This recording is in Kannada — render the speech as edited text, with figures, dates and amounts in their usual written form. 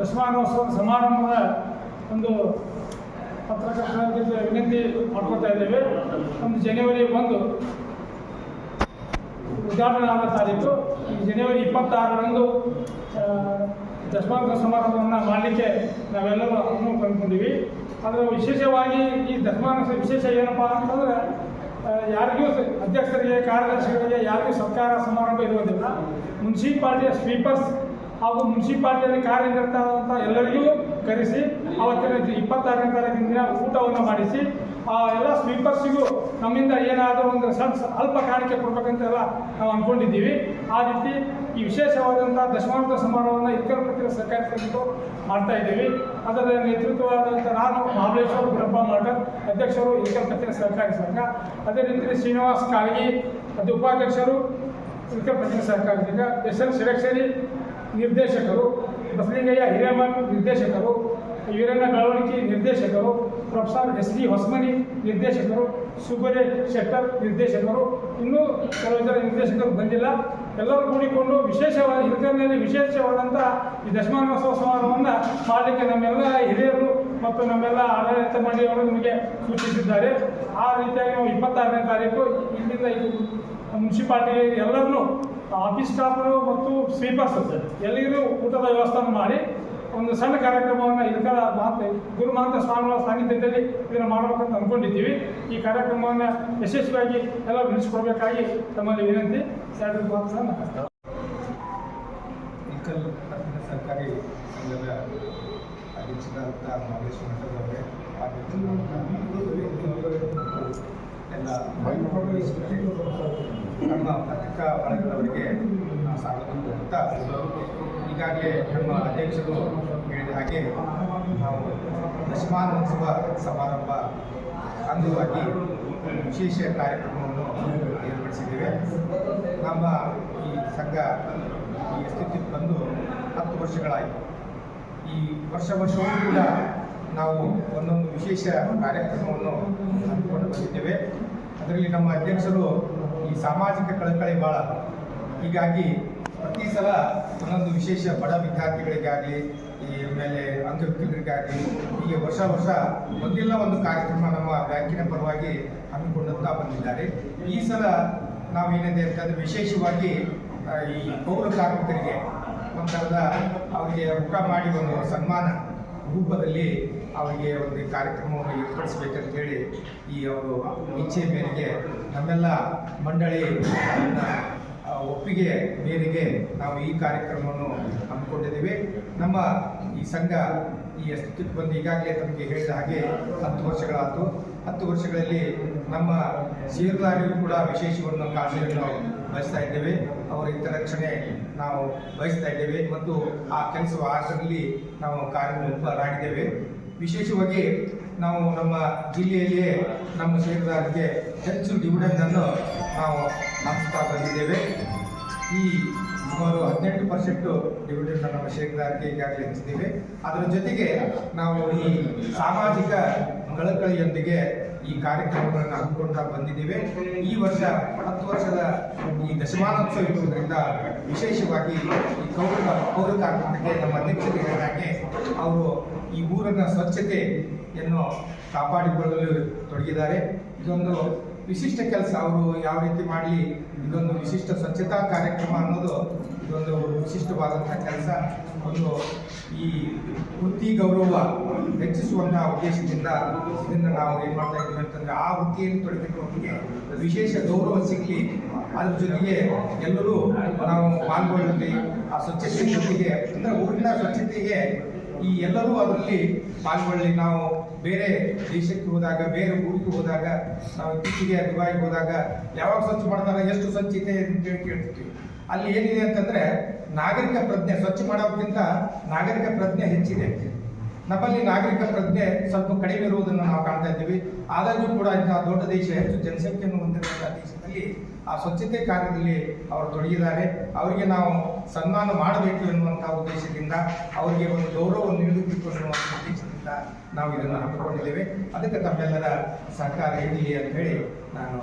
ದಶಮಾನೋತ್ಸವ ಸಮಾರಂಭದ ಒಂದು ಪತ್ರಕರ್ತರಿಗೆ ವಿನಂತಿ ಮಾಡ್ಕೊಳ್ತಾ ಇದ್ದೇವೆ. ಒಂದು ಜನವರಿ 1 ಉದ್ಘಾಟನೆ ಆದ ತಾರೀಕು ಈ ಜನವರಿ 26ರಂದು ದಶಮಾನೋತ್ಸವ ಸಮಾರಂಭವನ್ನು ಮಾಡಲಿಕ್ಕೆ ನಾವೆಲ್ಲರೂ ಕಂಡುಕೊಂಡಿವಿ. ಅದರ ವಿಶೇಷವಾಗಿ ಈ ದಶಮಾನೋತ್ಸವ ವಿಶೇಷ ಏನಪ್ಪ ಅಂತಂದರೆ ಯಾರಿಗೂ ಅಧ್ಯಕ್ಷರಿಗೆ ಕಾರ್ಯದರ್ಶಿಗಳಿಗೆ ಯಾರಿಗೂ ಸರ್ಕಾರ ಸಮಾರಂಭ ಇರುವುದಿಲ್ಲ. ಮುನ್ಸಿಪಾಲ್ಟಿಯ ಸ್ವೀಪರ್ಸ್ ಹಾಗೂ ಮುನ್ಸಿಪಾಲ್ಟಿಯಲ್ಲಿ ಕಾರ್ಯನಿರತವಾದಂಥ ಎಲ್ಲರಿಗೂ ಕರೆಸಿ ಅವತ್ತಿನ 26ನೇ ತಾರೀಕಿನ ದಿನ ಊಟವನ್ನು ಮಾಡಿಸಿ ಆ ಎಲ್ಲ ಸ್ವೀಪರ್ಸಿಗೂ ನಮ್ಮಿಂದ ಏನಾದರೂ ಒಂದು ಅಲ್ಪ ಕಾಣಿಕೆ ಕೊಡಬೇಕಂತೆಲ್ಲ ನಾವು ಅಂದ್ಕೊಂಡಿದ್ದೀವಿ. ಆ ರೀತಿ ಈ ವಿಶೇಷವಾದಂಥ ದಶಮಾನೋತ್ಸವ ಸಮಾರಂಭವನ್ನು ಇಕ್ಕಲ್ ಪತ್ತಿನ ಸರ್ಕಾರಿ ಸಂಘಟನೆಗಳು ಮಾಡ್ತಾ ಇದ್ದೀವಿ. ಅದರ ನೇತೃತ್ವವಾದಂಥ ನಾನು ಮಹಾಬಲೇಶ್ವರ ಗುರಪ್ಪ ಮಠದ್ ಅಧ್ಯಕ್ಷರು ಇಕ್ಕಲ್ ಪತ್ತಿನ ಸಹಕಾರಿ ಸಂಘ. ಅದೇ ರೀತಿ ಶ್ರೀನಿವಾಸ್ ಕಾಳಗಿ ಅದು ಉಪಾಧ್ಯಕ್ಷರು ಇಕ್ಕಲ್ ಪತ್ತಿನ ಸಹಕಾರಿ ಸಂಘ. ಎಸ್.ಎಲ್. ಷಡಕ್ಷರಿ ನಿರ್ದೇಶಕರು, ಬಸಲಿಂಗಯ್ಯ ಹಿರೇಮಠ್ ನಿರ್ದೇಶಕರು, ವೀರಣ್ಣ ಬೆಳವಣಿಗೆ ನಿರ್ದೇಶಕರು, ಪ್ರೊಫೆಸರ್ S.D. ಹೊಸಮನಿ ನಿರ್ದೇಶಕರು, ಸುಗರೆ ಶೆಟ್ಟರ್ ನಿರ್ದೇಶಕರು, ಇನ್ನೂ ಕೆಲವು ಜನ ನಿರ್ದೇಶಕರು ಬಂದಿಲ್ಲ. ಎಲ್ಲರೂ ಕೂಡಿಕೊಂಡು ವಿಶೇಷವಾಗಿ ಹಿರಿಕಲ್ನಲ್ಲಿ ವಿಶೇಷವಾದಂಥ ಈ ದಶಮಾನೋತ್ಸವ ಸಮಾರಂಭವನ್ನು ಮಾಡಲಿಕ್ಕೆ ನಮ್ಮೆಲ್ಲ ಹಿರಿಯರು ಮತ್ತು ನಮ್ಮೆಲ್ಲ ಆಡಳಿತ ಮಂಡಳಿಯವರು ನಮಗೆ ಸೂಚಿಸಿದ್ದಾರೆ. ಆ ರೀತಿಯಾಗಿ ನಾವು 26ನೇ ತಾರೀಕು ಇಲ್ಲಿಂದ ಮುನ್ಸಿಪಾಲ್ಟಿ ಎಲ್ಲರನ್ನೂ ಆಫೀಸ್ ಸ್ಟಾಫ್ಗಳು ಮತ್ತು ಸ್ವೀಪರ್ಸ್ ಎಲ್ಲರಿಗೂ ಊಟದ ವ್ಯವಸ್ಥೆಯನ್ನು ಮಾಡಿ ಒಂದು ಸಣ್ಣ ಕಾರ್ಯಕ್ರಮವನ್ನು ಇದಕ್ಕೆಲ್ಲ ಗುರುಮಹಂತ ಸ್ವಾಮಿಗಳ ಸಾನ್ನಿಧ್ಯದಲ್ಲಿ ಇದನ್ನು ಮಾಡಬೇಕಂತ ಅಂದ್ಕೊಂಡಿದ್ದೀವಿ. ಈ ಕಾರ್ಯಕ್ರಮವನ್ನು ಯಶಸ್ವಿಯಾಗಿ ಎಲ್ಲ ನಡೆಸಿಕೊಡ್ಬೇಕಾಗಿ ತಮ್ಮಲ್ಲಿ ವಿನಂತಿ. ಇಕ್ಕಲ್ ಪತ್ತಿನ ಸರ್ಕಾರಿ ಸಂಘದ ಅಧ್ಯಕ್ಷರಾದಂಥ ಮಹೇಶ್ವರ ಮಠದವರೇ, ಎಲ್ಲ ನಮ್ಮ ಪತ್ರಿಕಾ ಬಳಗದವರಿಗೆ ಸ್ವಾಗತ ಕೊಡುತ್ತಾ, ಈಗಾಗಲೇ ನಮ್ಮ ಅಧ್ಯಕ್ಷರು ಹೇಳಿದ ಹಾಗೆ ನಾವು ದಶಮಾನೋತ್ಸವ ಸಮಾರಂಭ ಅಂಗವಾಗಿ ವಿಶೇಷ ಕಾರ್ಯಕ್ರಮವನ್ನು ಏರ್ಪಡಿಸಿದ್ದೇವೆ. ನಮ್ಮ ಈ ಸಂಘ ಈ ಅಸ್ತಿತ್ವಕ್ಕೆ ಬಂದು 10 ವರ್ಷಗಳಾಯಿತು. ಈ ವರ್ಷವೂ ಕೂಡ ನಾವು ಒಂದೊಂದು ವಿಶೇಷ ಕಾರ್ಯಕ್ರಮವನ್ನು ಹಮ್ಮಿಕೊಂಡು ಬಂದಿದ್ದೇವೆ. ಅದರಲ್ಲಿ ನಮ್ಮ ಅಧ್ಯಕ್ಷರು ಈ ಸಾಮಾಜಿಕ ಕಳಕಳಿ ಭಾಳ, ಹೀಗಾಗಿ ಪ್ರತಿ ಸಲ ಒಂದೊಂದು ವಿಶೇಷ ಬಡ ವಿದ್ಯಾರ್ಥಿಗಳಿಗಾಗಲಿ ಈ ಮೇಲೆ ಅಂಗವಿಕಲರಿಗಾಗಲಿ ಹೀಗೆ ವರ್ಷ ಒಂದಿಲ್ಲ ಒಂದು ಕಾರ್ಯಕ್ರಮ ನಮ್ಮ ಬ್ಯಾಂಕಿನ ಪರವಾಗಿ ಹಮ್ಮಿಕೊಳ್ಳುತ್ತಾ ಬಂದಿದ್ದಾರೆ. ಈ ಸಲ ನಾವೇನಿದೆ ಅಂತಂದರೆ ವಿಶೇಷವಾಗಿ ಈ ಪೌರ ಕಾರ್ಮಿಕರಿಗೆ ಒಂಥರದ ಅವರಿಗೆ ಊಟ ಮಾಡಿ ಒಂದು ಸನ್ಮಾನ ರೂಪದಲ್ಲಿ ಅವರಿಗೆ ಒಂದು ಕಾರ್ಯಕ್ರಮವನ್ನು ಏರ್ಪಡಿಸಬೇಕಂತ ಹೇಳಿ ಈ ಅವರು ಇಚ್ಛೆ ಮೇರೆಗೆ ನಮ್ಮೆಲ್ಲ ಮಂಡಳಿ ಒಪ್ಪಿಗೆ ಮೇರೆಗೆ ನಾವು ಈ ಕಾರ್ಯಕ್ರಮವನ್ನು ಹಮ್ಮಿಕೊಂಡಿದ್ದೇವೆ. ನಮ್ಮ ಈ ಸಂಘ ಈ ಅಸ್ತಿತ್ವಕ್ಕೆ ಬಂದು ಈಗಾಗಲೇ ತಮಗೆ ಹೇಳಿದ ಹಾಗೆ 10 ವರ್ಷಗಳಾಯಿತು. 10 ವರ್ಷಗಳಲ್ಲಿ ನಮ್ಮ ಷೇರುದಾರರಿಗೂ ಕೂಡ ವಿಶೇಷವನ್ನು ಕಾಳಜಿಯನ್ನು ಬಯಸ್ತಾ ಇದ್ದೇವೆ. ಅವರ ಹಿತರಕ್ಷಣೆ ನಾವು ಬಯಸ್ತಾ ಇದ್ದೇವೆ ಮತ್ತು ಆ ಕೆಲಸ ಆಗದಲ್ಲಿ ನಾವು ಕಾರ್ಯೋನ್ಮುಖರಾಗಿದ್ದೇವೆ. ವಿಶೇಷವಾಗಿ ನಾವು ನಮ್ಮ ಜಿಲ್ಲೆಯಲ್ಲಿಯೇ ನಮ್ಮ ಷೇರುದಾರರಿಗೆ ಹೆಚ್ಚು ಡಿವಿಡೆಂಡನ್ನು ನಾವು ಹಂಚ್ತಾ ಬಂದಿದ್ದೇವೆ. ಈ ಸುಮಾರು 18% ಡಿವಿಡೆಂಡ್ ನಮ್ಮ ಷೇರುದಾರರಿಗೆ ಈಗಾಗಲೇ ಹಂಚಿದ್ದೇವೆ. ಅದರ ಜೊತೆಗೆ ನಾವು ಈ ಸಾಮಾಜಿಕ ಕಳಕಳಿಯೊಂದಿಗೆ ಈ ಕಾರ್ಯಕ್ರಮಗಳನ್ನು ಹಮ್ಮಿಕೊಳ್ತಾ ಬಂದಿದ್ದೇವೆ. ಈ ವರ್ಷ 10 ವರ್ಷದ ಈ ದಶಮಾನೋತ್ಸವ ಇರುವುದರಿಂದ ವಿಶೇಷವಾಗಿ ಈ ಪೌರ ಕಾರ್ಮಿಕರಿಗೆ ನಮ್ಮ ಅಧ್ಯಕ್ಷರು ಹೇಳಿದಾಗೆ ಅವರು ಈ ಊರಿನ ಸ್ವಚ್ಛತೆಯನ್ನು ಕಾಪಾಡಿಕೊಳ್ಳಲು ತೊಡಗಿದ್ದಾರೆ. ಇದೊಂದು ವಿಶಿಷ್ಟ ಕೆಲಸ. ಅವರು ಯಾವ ರೀತಿ ಮಾಡಲಿ, ಇದೊಂದು ವಿಶಿಷ್ಟ ಸ್ವಚ್ಛತಾ ಕಾರ್ಯಕ್ರಮ ಅನ್ನೋದು ಇದೊಂದು ವಿಶಿಷ್ಟವಾದಂಥ ಕೆಲಸ. ಒಂದು ಈ ವೃತ್ತಿ ಗೌರವ ಹೆಚ್ಚಿಸುವಂತಹ ಉದ್ದೇಶದಿಂದ ಇದನ್ನು ನಾವು ಏನು ಮಾಡ್ತಾ ಇದ್ದೀವಿ ಅಂತಂದರೆ ಆ ವೃತ್ತಿಯಲ್ಲಿ ತೊಡಗಿರುವವರಿಗೆ ವಿಶೇಷ ಗೌರವ ಸಿಗಲಿ, ಅದ್ರ ಜೊತೆಗೆ ಎಲ್ಲರೂ ನಾವು ಪಾಲ್ಗೊಳ್ಳಲಿ. ಆ ಸ್ವಚ್ಛತೆ ಜೊತೆಗೆ ಅಂದರೆ ಊರಿನ ಸ್ವಚ್ಛತೆಗೆ ಈ ಎಲ್ಲರೂ ಅದರಲ್ಲಿ ಪಾಲ್ಗೊಳ್ಳಿ. ನಾವು ಬೇರೆ ದೇಶಕ್ಕೆ ಹೋದಾಗ, ಬೇರೆ ಊರಿಗೆ ಹೋದಾಗ, ನಾವು ಇತ್ತೀಚೆಗೆ ದುಬೈಗೆ ಹೋದಾಗ ಯಾವಾಗ ಸ್ವಚ್ಛ ಮಾಡ್ತಾರೆ, ಎಷ್ಟು ಸ್ವಚ್ಛತೆ ಅಂತೇಳಿ ಕೇಳ್ತೀವಿ. ಅಲ್ಲಿ ಏನಿದೆ ಅಂತಂದರೆ ನಾಗರಿಕ ಪ್ರಜ್ಞೆ, ಸ್ವಚ್ಛ ಮಾಡೋದಕ್ಕಿಂತ ನಾಗರಿಕ ಪ್ರಜ್ಞೆ ಹೆಚ್ಚಿದೆ. ನಮ್ಮಲ್ಲಿ ನಾಗರಿಕ ಪ್ರಜ್ಞೆ ಸ್ವಲ್ಪ ಕಡಿಮೆ ಇರುವುದನ್ನು ನಾವು ಕಾಣ್ತಾ ಇದ್ದೀವಿ. ಆದಾಗ್ಯೂ ಕೂಡ ಇಂತಹ ದೊಡ್ಡ ದೇಶ, ಹೆಚ್ಚು ಜನಸಂಖ್ಯೆಯನ್ನು ಹೊಂದಿರುವಂತಹ ದೇಶದಲ್ಲಿ ಆ ಸ್ವಚ್ಛತೆ ಕಾರ್ಯದಲ್ಲಿ ಅವರು ತೊಡಗಿದ್ದಾರೆ. ಅವರಿಗೆ ನಾವು ಸನ್ಮಾನ ಮಾಡಬೇಕು ಎನ್ನುವಂತಹ ಉದ್ದೇಶದಿಂದ, ಅವರಿಗೆ ಒಂದು ಗೌರವ ನೀಡಬೇಕು ಎನ್ನುವಂಥ ಉದ್ದೇಶದಿಂದ ನಾವು ಇದನ್ನು ಹಮ್ಮಿಕೊಂಡಿದ್ದೇವೆ. ಅದಕ್ಕೆ ತಮ್ಮೆಲ್ಲರ ಸಹಕಾರ ಇರಲಿ ಅಂತ ಹೇಳಿ ನಾನು